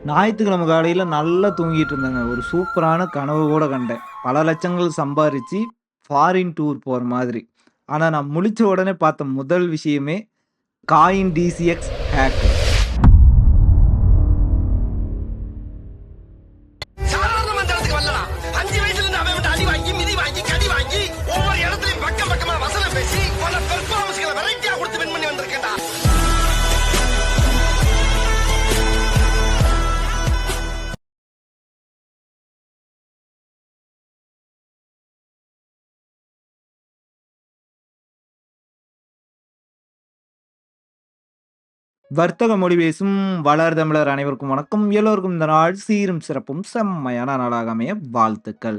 ஞாயித்துக்கிழமை காலையில நல்லா தூங்கிட்டு இருந்தேங்க. ஒரு சூப்பரான கனவு கூட கண்டேன். பல லட்சங்கள் சம்பாரிச்சு ஃபாரின் டூர் போற மாதிரி. ஆனா நான் முழிச்ச உடனே பார்த்த முதல் விஷயமே காயின் டிசிஎக்ஸ் ஹேக்கு. சாதாரண மந்திரத்துக்கு வரலடா. 5 வயசுல இருந்து அவன் விட்டு அடி வாங்கி, மிதி வாங்கி, கடி வாங்கி, ஒவ்வொரு இடத்துலயும் பக்கம் பக்கமா வசனம் பேசி, பல பெர்ஃபார்மன்ஸ்களை வெரைட்டியா கொடுத்து வின் பண்ணி வந்திருக்கேன்டா. வர்த்தக மொழி பேசும் வளர் தமிழர் அனைவருக்கும் வணக்கம். எல்லோருக்கும் இந்த நாள் சீரும் சிறப்பும் செம்மையான நாளாக அமைய வாழ்த்துக்கள்.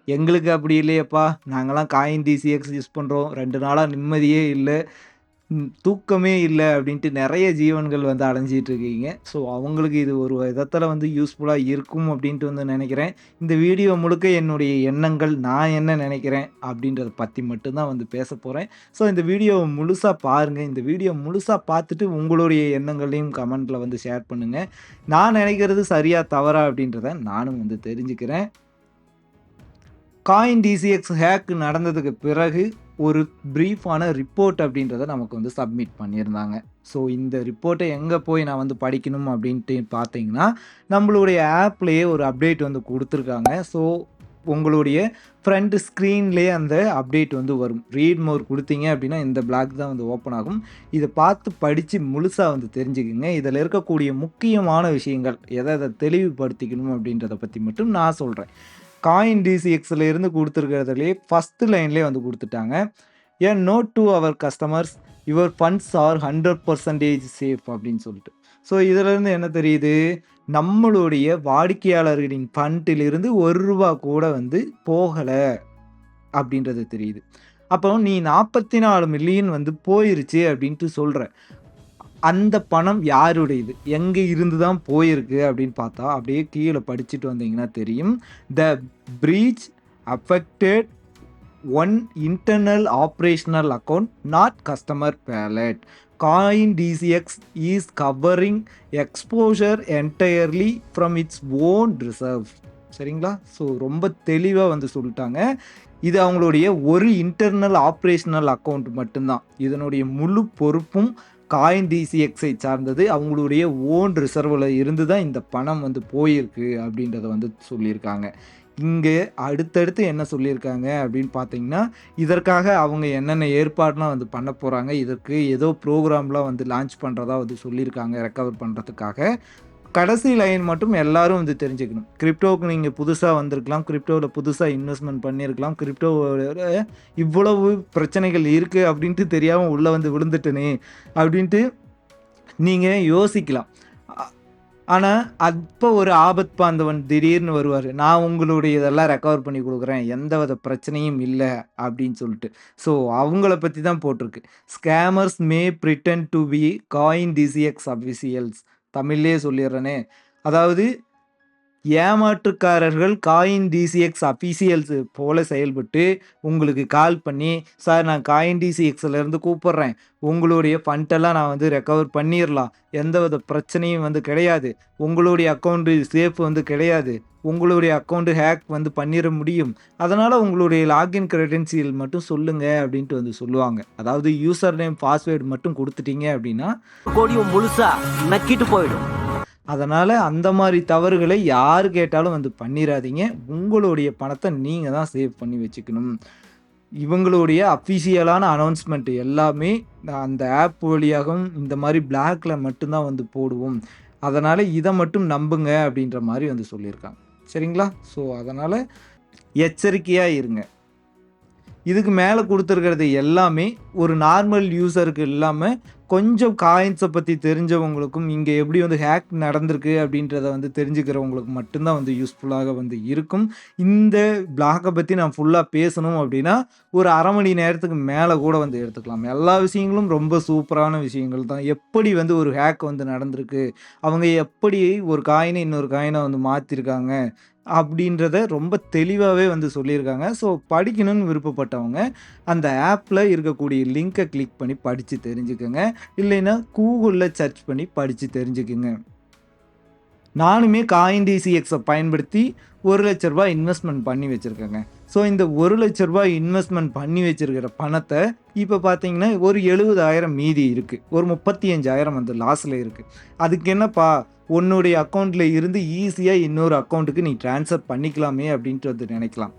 எங்களுக்கு அப்படி இல்லையேப்பா. நாங்கலாம் காயின் டிசிஎக்ஸ் யூஸ் பண்றோம். 2 நாளா நிம்மதியே இல்ல. தூக்கமே இல்ல அப்படின்ட்டு நெறைய ஜீவன்கள் வந்து அலைஞ்சிட்டு இருக்கீங்க. ஸோ அவங்களுக்கு இது ஒரு விதத்தில வந்து யூஸ்ஃபுல்லா இருக்கும் அப்படின்ட்டு வந்து நெனைக்கிறேன். இந்த வீடியோ முழுக்க என்னுடைய எண்ணங்கள், நான் என்ன நெனைக்கிறேன் அப்படின்றத பத்தி மட்டும் தான் வந்து பேசப் போறேன். ஸோ இந்த வீடியோவ முழுசா பாருங்க. இந்த வீடியோ முழுசா பார்த்துட்டு உங்களுடைய எண்ணங்களையும் கமெண்ட்ல வந்து ஷேர் பண்ணுங்க. நான் நெனைக்கிறது சரியா, தவறா அப்படின்றத நானும் வந்து தெரிஞ்சுக்கிறேன். காயின் டிசிஎக்ஸ் ஹேக் நடந்ததுக்கு பிறகு ஒரு பிரீஃபான ரிப்போர்ட் அப்படின்றத நமக்கு வந்து சப்மிட் பண்ணியிருந்தாங்க. ஸோ இந்த ரிப்போர்ட்டை எங்கே போய் நான் வந்து படிக்கணும் அப்படின்ட்டு பார்த்தீங்கன்னா, நம்மளுடைய ஆப்லேயே ஒரு அப்டேட் வந்து கொடுத்துருக்காங்க. ஸோ உங்களுடைய ஃப்ரண்ட் ஸ்க்ரீன்லேயே அந்த அப்டேட் வந்து வரும். ரீட் மோர் கொடுத்தீங்க அப்படின்னா இந்த பிளாக் தான் வந்து ஓப்பன் ஆகும். இதை பார்த்து படித்து முழுசாக வந்து தெரிஞ்சுக்குங்க. இதில் இருக்கக்கூடிய முக்கியமான விஷயங்கள் எதை தெளிவுபடுத்திக்கணும் அப்படின்றத பற்றி மட்டும் நான் சொல்கிறேன். காயின் டிசிஎக்ஸில் இருந்து கொடுத்துருக்கிறதுலே ஃபஸ்ட்டு லைன்லேயே வந்து கொடுத்துட்டாங்க. A note to our customers your funds are 100% safe அப்படின்னு சொல்லிட்டு. ஸோ இதிலேருந்து என்ன தெரியுது, நம்மளுடைய வாடிக்கையாளர்களின் ஃபண்டிலிருந்து ₹1 கூட வந்து போகலை அப்படின்றது தெரியுது. அப்போ நீ 44 மில்லியன் வந்து போயிருச்சு அப்படின்ட்டு சொல்கிற. அந்த பணம் யாருடையது? எங்கே இருந்து தான் போயிருக்கு அப்படின்னு பார்த்தா, அப்படியே கீழே படிச்சுட்டு வந்தீங்கன்னா தெரியும். The breach affected one internal operational account not customer wallet. CoinDCX is covering exposure entirely from its own reserve. சரிங்களா? ஸோ ரொம்ப தெளிவாக வந்து சொல்லிட்டாங்க. இது அவங்களுடைய ஒரு இன்டர்னல் ஆப்ரேஷனல் அக்கவுண்ட் மட்டும்தான். இதனுடைய முழு பொறுப்பும் காயின் டிசிஎக்ஸை சார்ந்தது. அவங்களுடைய ஓன் ரிசர்வில் இருந்து தான் இந்த பணம் வந்து போயிருக்கு அப்படின்றத வந்து சொல்லியிருக்காங்க. இங்கே அடுத்தடுத்து என்ன சொல்லியிருக்காங்க அப்படின்னு பார்த்தீங்கன்னா, இதற்காக அவங்க என்னென்ன ஏற்பாடுலாம் வந்து பண்ண போகிறாங்க. இதற்கு ஏதோ ப்ரோக்ராம்லாம் வந்து லான்ச் பண்ணுறதா வந்து சொல்லியிருக்காங்க ரெக்கவர் பண்ணுறதுக்காக. கடைசி லைன் மட்டும் எல்லாரும் வந்து தெரிஞ்சுக்கணும். கிரிப்டோவுக்கு நீங்கள் புதுசாக வந்திருக்கலாம், கிரிப்டோவில் புதுசாக இன்வெஸ்ட்மெண்ட் பண்ணியிருக்கலாம், கிரிப்டோவோட இவ்வளவு பிரச்சனைகள் இருக்குது அப்படின்ட்டு தெரியாமல் உள்ளே வந்து விழுந்துட்டனே அப்படின்ட்டு நீங்கள் யோசிக்கலாம். ஆனால் அப்போ ஒரு ஆபத் பாந்தவன் திடீர்னு வருவார். நான் உங்களுடைய இதெல்லாம் ரெக்கவர் பண்ணி கொடுக்குறேன், எந்த வித பிரச்சனையும் இல்லை அப்படின்னு சொல்லிட்டு. ஸோ அவங்கள பற்றி தான் போட்டிருக்கு. Scammers may pretend to be Coin DCX officials. தமிழ்லேயே சொல்லிடுறேனே, அதாவது ஏமாற்றுக்காரர்கள் காயின் டிசிஎக்ஸ் அஃபிஷியல்ஸ் போல செயல்பட்டு உங்களுக்கு கால் பண்ணி, சார் நான் காயின் டிசிஎக்ஸ்லேருந்து கூப்பிட்றேன், உங்களுடைய ஃபண்டெல்லாம் நான் வந்து ரெக்கவர் பண்ணிடலாம், எந்த வித பிரச்சனையும் வந்து கிடையாது, உங்களுடைய அக்கௌண்ட்டு சேஃப் வந்து கிடையாது, உங்களுடைய அக்கௌண்ட்டு ஹேக் வந்து பண்ணிட முடியும், அதனால் உங்களுடைய லாகின் கிரெடென்சியல் மட்டும் சொல்லுங்கள் அப்படின்ட்டு வந்து சொல்லுவாங்க. அதாவது யூசர் நேம் பாஸ்வேர்டு மட்டும் கொடுத்துட்டீங்க அப்படின்னா கோடியும் முழுசா நக்கிட்டு போயிடும். அதனால் அந்த மாதிரி தவறுகளை யார் கேட்டாலும் வந்து பண்ணிடாதீங்க. உங்களுடைய பணத்தை நீங்கள் தான் சேவ் பண்ணி வச்சுக்கணும். இவங்களுடைய அஃபிஷியலான அனௌன்ஸ்மெண்ட் எல்லாமே அந்த ஆப் வழியாகவும் இந்த மாதிரி பிளாக்ல மட்டும்தான் வந்து போடுவோம். அதனால் இதை மட்டும் நம்புங்க அப்படின்ற மாதிரி வந்து சொல்லியிருக்காங்க. சரிங்களா? ஸோ அதனால் எச்சரிக்கையாக இருங்க. இதுக்கு மேலே கொடுத்துருக்கிறது எல்லாமே ஒரு நார்மல் யூசருக்கு இல்லாமல் கொஞ்சம் காயின்ஸை பற்றி தெரிஞ்சவங்களுக்கும், இங்கே எப்படி வந்து ஹேக் நடந்திருக்கு அப்படின்றத வந்து தெரிஞ்சுக்கிறவங்களுக்கு மட்டும்தான் வந்து யூஸ்ஃபுல்லாக வந்து இருக்கும். இந்த பிளாக்கை பற்றி நான் ஃபுல்லாக பேசணும் அப்படின்னா ஒரு அரை மணி நேரத்துக்கு மேலே கூட வந்து எடுத்துக்கலாம். எல்லா விஷயங்களும் ரொம்ப சூப்பரான விஷயங்கள் தான். எப்படி வந்து ஒரு ஹேக் வந்து நடந்திருக்கு, அவங்க எப்படி ஒரு காயினை இன்னொரு காயினை வந்து மாற்றிருக்காங்க அப்படின்றத ரொம்ப தெளிவாகவே வந்து சொல்லியிருக்காங்க. ஸோ படிக்கணும்னு விருப்பப்பட்டவங்க அந்த ஆப்பில் இருக்கக்கூடிய லிங்கை கிளிக் பண்ணி படித்து தெரிஞ்சுக்கோங்க. இல்லைன்னா கூகுளில் சர்ச் பண்ணி படித்து தெரிஞ்சுக்குங்க. நானுமே காயின் டிசிஎக்ஸை பயன்படுத்தி ரூ. 1,00,000 இன்வெஸ்ட்மெண்ட் பண்ணி வச்சுருக்கேங்க. ஸோ இந்த ரூ. 1,00,000 இன்வெஸ்ட்மெண்ட் பண்ணி வச்சிருக்கிற பணத்தை இப்போ பார்த்தீங்கன்னா ஒரு 70,000 மீதி இருக்குது. ஒரு 35,000 வந்து லாஸில் இருக்குது. அதுக்கு என்னப்பா உன்னுடைய அக்கௌண்ட்டில் இருந்து ஈஸியாக இன்னொரு அக்கௌண்ட்டுக்கு நீ ட்ரான்ஸ்ஃபர் பண்ணிக்கலாமே அப்படின்ட்டு வந்து நினைக்கலாம்.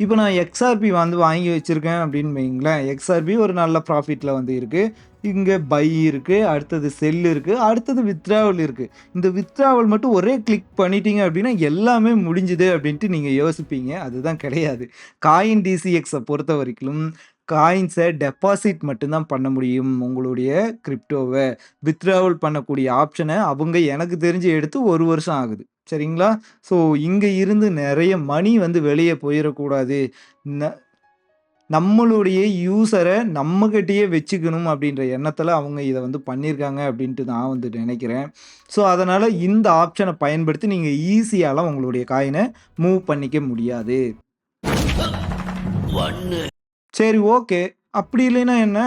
இப்போ நான் எக்ஸ்ஆர்பி வந்து வாங்கி வச்சுருக்கேன் அப்படின்னு வைங்களேன். எக்ஸ்ஆர்பி ஒரு நல்ல ப்ராஃபிட்டில் வந்து இருக்குது. இங்கே பை இருக்குது, அடுத்தது செல் இருக்குது, அடுத்தது வித்ட்ராவல் இருக்குது. இந்த வித்ட்ராவல் மட்டும் ஒரே கிளிக் பண்ணிட்டீங்க அப்படின்னா எல்லாமே முடிஞ்சுது அப்படின்ட்டு நீங்கள் யோசிப்பீங்க. அதுதான் கிடையாது. காயின் டிசிஎக்ஸை பொறுத்த வரைக்கும் காயின்ஸை டெபாசிட் மட்டும்தான் பண்ண முடியும். உங்களுடைய கிரிப்டோவை வித்ட்ராவல் பண்ணக்கூடிய ஆப்ஷனை அவங்க எனக்கு தெரிஞ்சு எடுத்து 1 வருஷம் ஆகுது. சரிங்களா? ஸோ இங்கே இருந்து நிறைய மணி வந்து வெளியே போயிடக்கூடாது. ந நம்மளுடைய யூசரை நம்மகிட்டயே வச்சுக்கணும் அப்படின்ற எண்ணத்தில் அவங்க இதை வந்து பண்ணியிருக்காங்க அப்படின்ட்டு நான் வந்து நினைக்கிறேன். ஸோ அதனால் இந்த ஆப்ஷனை பயன்படுத்தி நீங்கள் ஈஸியாலாம் உங்களுடைய காயினை மூவ் பண்ணிக்க முடியாது. சரி, ஓகே. அப்படி இல்லைன்னா என்ன?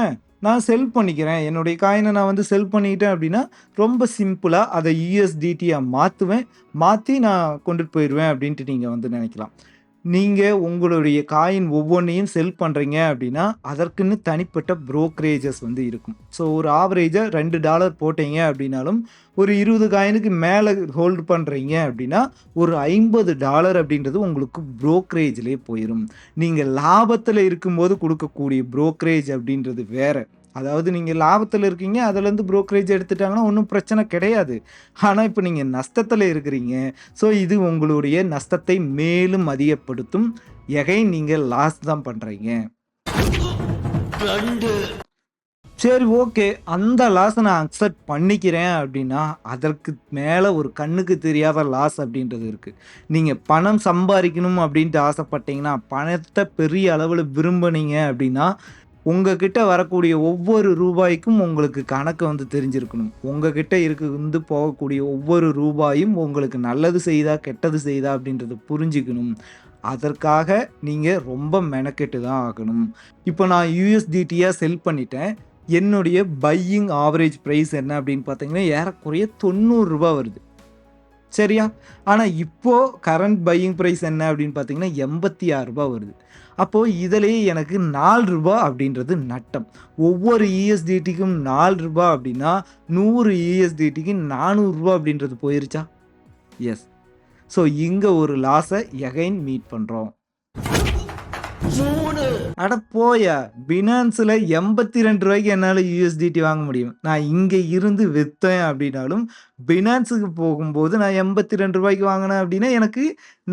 நான் செல் பண்ணிக்கிறேன். என்னுடைய காயினை நான் வந்து செல் பண்ணிக்கிட்டேன் அப்படின்னா ரொம்ப சிம்பிளாக அதை யூஎஸ்டிடியா மாற்றுவேன். மாற்றி நான் கொண்டுட்டு போயிடுவேன் அப்படின்ட்டு நீங்கள் வந்து நினைக்கலாம். நீங்கள் உங்களுடைய காயின் ஒவ்வொன்றையும் செல் பண்ணுறீங்க அப்படின்னா அதற்குன்னு தனிப்பட்ட ப்ரோக்கரேஜஸ் வந்து இருக்கும். ஸோ ஒரு ஆவரேஜாக $2 போட்டீங்க அப்படின்னாலும் ஒரு 20 காயினுக்கு மேலே ஹோல்டு பண்ணுறீங்க அப்படின்னா ஒரு $50 அப்படின்றது உங்களுக்கு ப்ரோக்கரேஜ்லேயே போயிடும். நீங்கள் லாபத்தில் இருக்கும்போது கொடுக்கக்கூடிய ப்ரோக்கரேஜ் அப்படின்றது வேறு. அதாவது நீங்கள் லாபத்தில் இருக்கீங்க, அதுலேருந்து ப்ரோக்கரேஜ் எடுத்துட்டாங்கன்னா ஒன்றும் பிரச்சனை கிடையாது. ஆனால் இப்போ நீங்கள் நஷ்டத்தில் இருக்கிறீங்க. ஸோ இது உங்களுடைய நஷ்டத்தை மேலும் அதிகப்படுத்தும். எகைன் நீங்கள் லாஸ் தான் பண்ணுறீங்க. சரி, ஓகே. அந்த லாஸை நான் அக்செப்ட் பண்ணிக்கிறேன் அப்படின்னா அதற்கு மேலே ஒரு கண்ணுக்கு தெரியாத லாஸ் அப்படின்றது இருக்குது. நீங்கள் பணம் சம்பாதிக்கணும் அப்படின்ட்டு ஆசைப்பட்டீங்கன்னா, பணத்தை பெரிய அளவில் விரும்பினீங்க அப்படின்னா உங்ககிட்ட வரக்கூடிய ஒவ்வொரு ரூபாய்க்கும் உங்களுக்கு கணக்கு வந்து தெரிஞ்சிருக்கணும். உங்ககிட்ட இருந்து போகக்கூடிய ஒவ்வொரு ரூபாயும் உங்களுக்கு நல்லது செய்தா கெட்டது செய்தா அப்படின்றத புரிஞ்சுக்கணும். அதற்காக நீங்கள் ரொம்ப மெனக்கெட்டு தான் ஆகணும். இப்போ நான் யூஎஸ்டிடியாக செல் பண்ணிட்டேன். என்னுடைய பையிங் ஆவரேஜ் ப்ரைஸ் என்ன அப்படின்னு பார்த்தீங்கன்னா ஏறக்குறைய $90 வருது. சரியா? ஆனால் இப்போது கரண்ட் பையிங் ப்ரைஸ் என்ன அப்படின்னு பார்த்தீங்கன்னா $86 வருது. அப்போது இதிலேயே எனக்கு $4 அப்படின்றது நட்டம். ஒவ்வொரு யூஎஸ்டிடிக்கும் $4 அப்படின்னா 100 யூஎஸ்டிடிக்கு $400 அப்படின்றது போயிருச்சா? எஸ். ஸோ இங்கே ஒரு லாஸை எகைன் மீட் பண்ணுறோம். அட போயா! பினான்ஸில் $82 என்னால் யூஎஸ்டிடி வாங்க முடியும். நான் இங்கே இருந்து விற்றேன் அப்படின்னாலும் பினான்ஸுக்கு போகும்போது நான் $82 வாங்கினேன் அப்படின்னா எனக்கு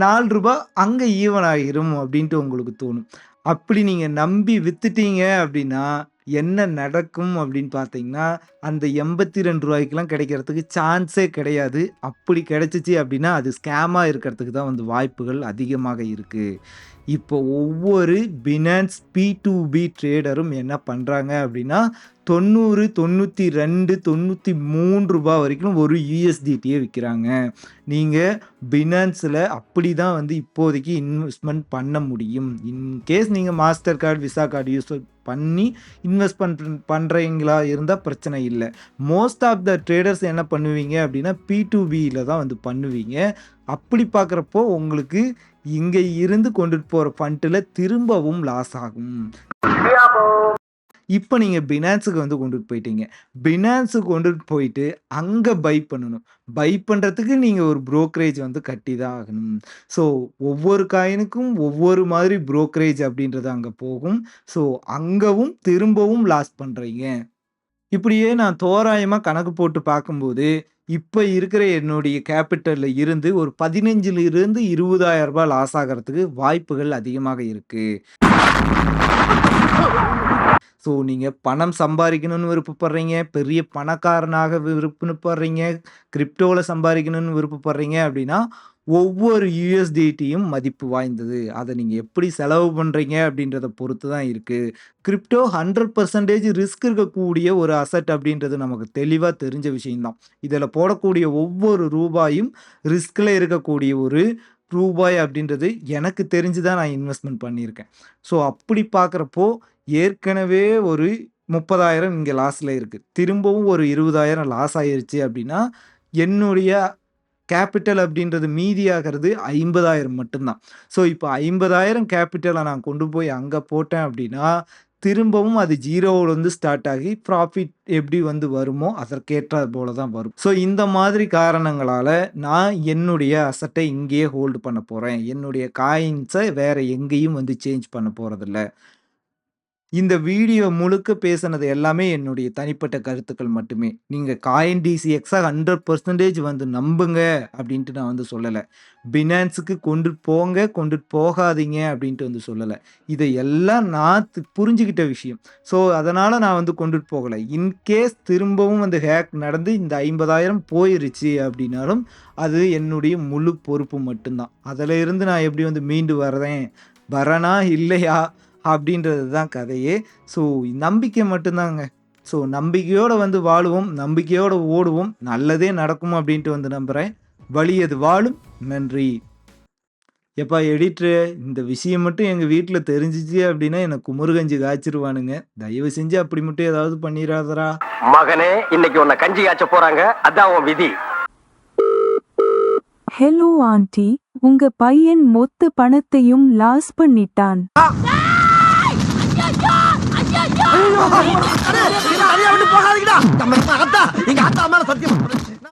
$4 அங்கே ஈவன் ஆகிரும் அப்படின்ட்டு உங்களுக்கு தோணும். அப்படி நீங்கள் நம்பி விற்றுட்டீங்க அப்படின்னா என்ன நடக்கும் அப்படின்னு பார்த்தீங்கன்னா அந்த $82 கிடைக்கிறதுக்கு சான்ஸே கிடையாது. அப்படி கிடைச்சிச்சு அப்படின்னா அது ஸ்கேமாக இருக்கிறதுக்கு தான் வந்து வாய்ப்புகள் அதிகமாக இருக்குது. இப்போ ஒவ்வொரு பினான்ஸ் P2B ட்ரேடரும் என்ன பண்ணுறாங்க அப்படின்னா $90, $92, $93 வரைக்கும் ஒரு யூஎஸ்டிடியை விற்கிறாங்க. நீங்கள் பினான்ஸில் அப்படி தான் வந்து இப்போதைக்கு இன்வெஸ்ட்மெண்ட் பண்ண முடியும். இன்கேஸ் நீங்கள் master card, visa card use பண்ணி இன்வெஸ்ட்மெண்ட் பண்ணுறீங்களா இருந்தால் பிரச்சனை இல்லை. மோஸ்ட் ஆஃப் த ட்ரேடர்ஸ் என்ன பண்ணுவீங்க அப்படின்னா P2Bயில் தான் வந்து பண்ணுவீங்க. அப்படி பார்க்குறப்போ உங்களுக்கு இங்கே இருந்து கொண்டுட்டு போகிற ஃபண்டில் திரும்பவும் லாஸ் ஆகும். இப்போ நீங்கள் பினான்ஸுக்கு வந்து கொண்டுட்டு போயிட்டீங்க. பினான்ஸுக்கு கொண்டுட்டு போயிட்டு அங்கே பை பண்ணணும். பை பண்ணுறதுக்கு நீங்கள் ஒரு ப்ரோக்கரேஜ் வந்து கட்டி தான் ஆகணும். ஸோ ஒவ்வொரு காயினுக்கும் ஒவ்வொரு மாதிரி ப்ரோக்கரேஜ் அப்படின்றது அங்கே போகும். ஸோ அங்கவும் திரும்பவும் லாஸ் பண்ணுறீங்க. இப்படியே நான் தோராயமாக கணக்கு போட்டு பார்க்கும்போது இப்போ இருக்கிற என்னுடைய கேபிட்டலில் இருந்து ஒரு 15,000 $20,000 லாஸ் ஆகிறதுக்கு வாய்ப்புகள் அதிகமாக இருக்குது. ஸோ நீங்கள் பணம் சம்பாதிக்கணும்னு விருப்பப்படுறீங்க, பெரிய பணக்காரனாக விருப்பப்படுறீங்க, கிரிப்டோவில் சம்பாதிக்கணும்னு விருப்பப்படுறீங்க அப்படின்னா ஒவ்வொரு யூஎஸ்டிடியும் மதிப்பு வாய்ந்தது. அதை நீங்கள் எப்படி செலவு பண்ணுறீங்க அப்படின்றத பொறுத்து தான் இருக்குது. கிரிப்டோ 100% ரிஸ்க் இருக்கக்கூடிய ஒரு அசட் அப்படின்றது நமக்கு தெளிவாக தெரிஞ்ச விஷயம்தான். இதில் போடக்கூடிய ஒவ்வொரு ரூபாயும் ரிஸ்கில் இருக்கக்கூடிய ஒரு ரூபாய் அப்படின்றது எனக்கு தெரிஞ்சு தான் நான் இன்வெஸ்ட்மெண்ட் பண்ணியிருக்கேன். ஸோ அப்படி பார்க்குறப்போ ஏற்கனவே ஒரு 30,000 இங்கே லாஸில் இருக்குது. திரும்பவும் ஒரு 20,000 லாஸ் ஆயிருச்சு அப்படின்னா என்னுடைய கேபிட்டல் அப்படின்றது மீதியாகிறது 50,000 மட்டும்தான். ஸோ இப்போ 50,000 கேபிட்டலை நான் கொண்டு போய் அங்க போட்டேன் அப்படின்னா, திரும்பவும் அது 0லேருந்து ஸ்டார்ட் ஆகி ப்ராஃபிட் எப்படி வந்து வருமோ அதற்கேற்றார் போல தான் வரும். ஸோ இந்த மாதிரி காரணங்களால நான் என்னுடைய அசட்டை இங்கேயே ஹோல்டு பண்ண போறேன். என்னுடைய காயின்ஸை வேற எங்கேயும் வந்து சேஞ்ச் பண்ண போறதில்ல. இந்த வீடியோ முழுக்க பேசினது எல்லாமே என்னுடைய தனிப்பட்ட கருத்துக்கள் மட்டுமே. நீங்க காயின் டிசிஎக்ஸ 100% வந்து நம்புங்க அப்படின்ட்டு நான் வந்து சொல்லல. பினான்ஸுக்கு கொண்டுட்டு போங்க, கொண்டுட்டு போகாதீங்க அப்படின்ட்டு வந்து சொல்லல. இதை எல்லாம் நான் புரிஞ்சுகிட்ட விஷயம். ஸோ அதனால நான் வந்து கொண்டுட்டு போகல. இன்கேஸ் திரும்பவும் வந்து ஹேக் நடந்து இந்த 50,000 போயிருச்சு அப்படின்னாலும் அது என்னுடைய முழு பொறுப்பு மட்டும்தான். அதில இருந்து நான் எப்படி வந்து மீண்டு வரேனா இல்லையா அப்படின்றது தான் கதையே. ஸோ நம்பிக்கை மட்டும்தாங்க. ஸோ நம்பிக்கையோட வந்து வாழுவோம், நம்பிக்கையோட ஓடுவோம், நல்லதே நடக்கும் அப்படின்ட்டு வந்து நம்புறேன். வலியது வாழும். நன்றி. எப்பா எடிட்டரு, இந்த விஷயம் மட்டும் எங்க வீட்ல தெரிஞ்சுச்சு அப்படின்னா எனக்கு குமுறுகஞ்சி காய்ச்சிருவானுங்க. தயவு செஞ்சு அப்படி மட்டும் ஏதாவது பண்ணிராதடா. மகனே, இன்னைக்கு உன்னை கஞ்சி காய்ச்ச போறாங்க, அதான் உன் விதி. ஹலோ ஆண்டி, உங்க பையன் மொத்த பணத்தையும் லாஸ் பண்ணிட்டான். போகாதீங்கடா. நம்ம ஆத்தா, எங்க ஆத்தா மேல சத்தியம்